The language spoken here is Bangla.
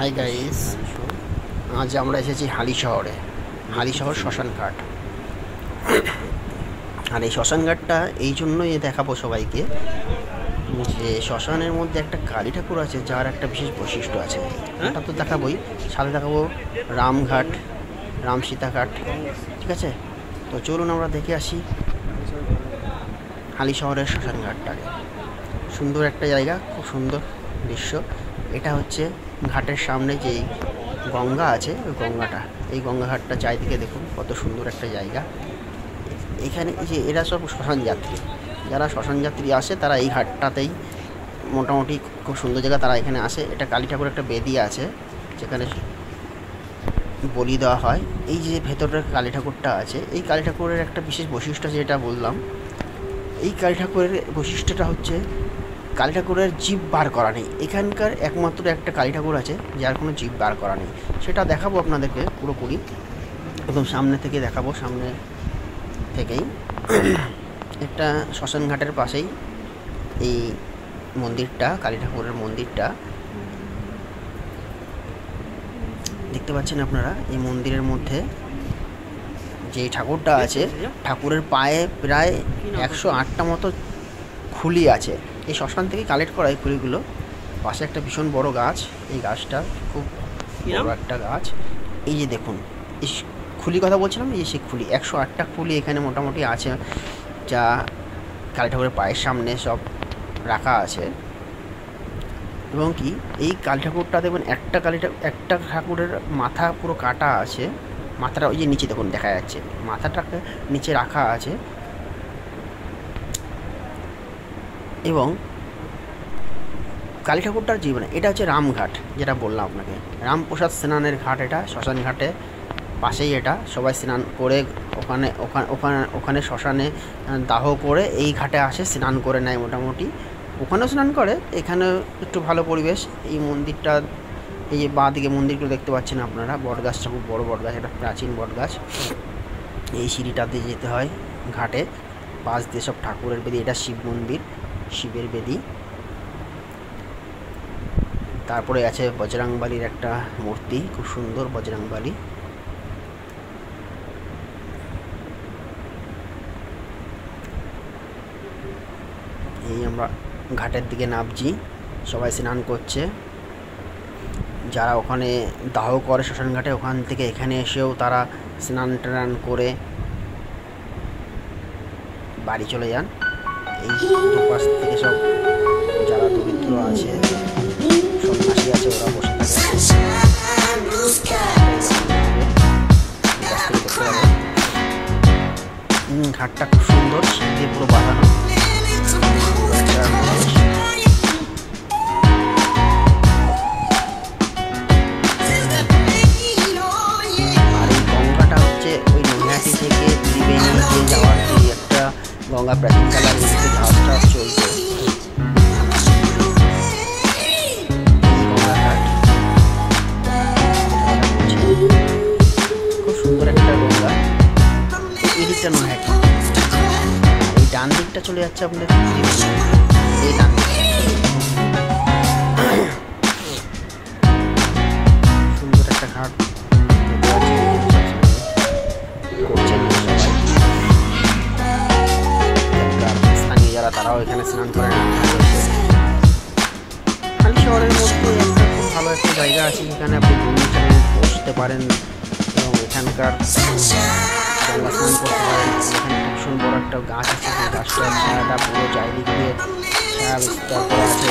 হাই গাইস, আজ আমরা এসেছি হালিশহরে। হালিশহর শ্মশানঘাট। আর এই শ্মশানঘাটটা এই জন্যই দেখাবো সবাইকে যে শ্মশানের মধ্যে একটা কালী ঠাকুর আছে, যার একটা বিশেষ বৈশিষ্ট্য আছে। এটা তো দেখাবোই, সাথে দেখাবো রামঘাট, রাম সীতাঘাট। ঠিক আছে, তো চলুন আমরা দেখে আসি হালিশহরের শ্মশানঘাটটাকে। সুন্দর একটা জায়গা, খুব সুন্দর দৃশ্য। এটা হচ্ছে ঘাটের সামনে যেই গঙ্গা আছে, ওই গঙ্গাটা, এই গঙ্গাঘাটটা চারিদিকে দেখুন কত সুন্দর একটা জায়গা। এখানে যে এরা সব শ্মশান যাত্রী, যারা শ্মশান যাত্রী আসে তারা এই ঘাটটাতেই মোটামুটি খুব সুন্দর জায়গা, তারা এখানে আসে। এটা কালী ঠাকুর একটা বেদি আছে যেখানে বলি দেওয়া হয়। এই যে ভেতরের কালী ঠাকুরটা আছে, এই কালী ঠাকুরের একটা বিশেষ বৈশিষ্ট্য যেটা বললাম। এই কালী ঠাকুরের বৈশিষ্ট্যটা হচ্ছে কালী ঠাকুরের জিভ বার করা নেই। এখানকার একমাত্র একটা কালী ঠাকুর আছে যার কোনো জিভ বার করা নেই। সেটা দেখাবো আপনাদেরকে পুরোপুরি, একদম সামনে থেকে দেখাবো। সামনে থেকেই একটা শ্মশান ঘাটের পাশেই এই মন্দিরটা, কালী ঠাকুরের মন্দিরটা দেখতে পাচ্ছেন আপনারা। এই মন্দিরের মধ্যে যে ঠাকুরটা আছে, ঠাকুরের পায়ে প্রায় 108টা মতো খুলি আছে। এই শ্মশান থেকে কালেক্ট করা এই খুলিগুলো। পাশে একটা ভীষণ বড় গাছ, এই গাছটা খুব বড় একটা গাছ। এই যে দেখুন, এই খুলি কথা বলছিলাম, এই যে সেই খুলি 108টা খুলি এখানে মোটামুটি আছে, যা কালী ঠাকুরের পায়ের সামনে সব রাখা আছে। এবং কি এই কালী ঠাকুরটা দেখবেন, একটা ঠাকুরের মাথা পুরো কাটা আছে। মাথাটা ওই যে নিচে দেখুন দেখা যাচ্ছে, মাথাটাকে নিচে রাখা আছে। এবং কালী ঠাকুরটার জীবনে এটা হচ্ছে রামঘাট, যেটা বললাম আপনাকে, রামপ্রসাদ স্নানের ঘাট। এটা শ্মশান ঘাটে পাশেই, এটা সবাই স্নান করে ওখানে শ্মশানে দাহ করে এই ঘাটে আসে, স্নান করে নেয় মোটামুটি। ওখানেও স্নান করে, এখানে একটু ভালো পরিবেশ। এই মন্দিরটা, এই যে বাঁ দিকে মন্দিরগুলো দেখতে পাচ্ছেন আপনারা, বটগাছটা খুব বড় বটগাছ, এটা প্রাচীন বটগাছ। এই সিঁড়িটা দিয়ে যেতে হয় ঘাটে, পাশ দিয়ে সব ঠাকুরের বেদি। এটা শিব মন্দির, শিবের বেদি। তারপরে আছে বজরংবলীর একটা মূর্তি, খুব সুন্দর বজরংবলী। এই আমরা ঘাটের দিকে নামছি, সবাই স্নান করছে। যারা ওখানে দাহ করে শ্মশান ঘাটে, ওখান থেকে এখানে এসেও তারা স্নান টান করে বাড়ি চলে যান। এই দুপাশ থেকে সব যারা দরিদ্র আছে, সন্ন্যাসী আছে, ওরা বসে থাকে। ঘাটটা খুব সুন্দর, শীত দিয়ে পুরো বাঁধানো। আর এই গঙ্গাটা হচ্ছে ওই নৈহাটি থেকে ত্রিবেণী দিয়ে যাওয়ার যে একটা গঙ্গা, প্রাচীনকালের মধ্যে ঝাঁস টাস চলতো। খুব সুন্দর একটা গঙ্গা। এই দিকটা নৈহাটি, এই ডান দিকটা চলে যাচ্ছে আপনাদের এই ডান দিকটা। সুন্দর একটা ঘাট করছেন সবাই। স্থানীয় যারা, তারাও এখানে স্নান করেন। হালিশহরের মধ্যে একটা খুব ভালো একটা জায়গা আছে, যেখানে আপনি বসতে পারেন এবং এখানকার গঙ্গা স্নান করতে পারেন। এখানে ভীষণ বড় একটা গাছ আছে, সেই গাছটার ছায়াটা পুরো চারিদিক দিয়ে ছায়া বিস্তার করা আছে।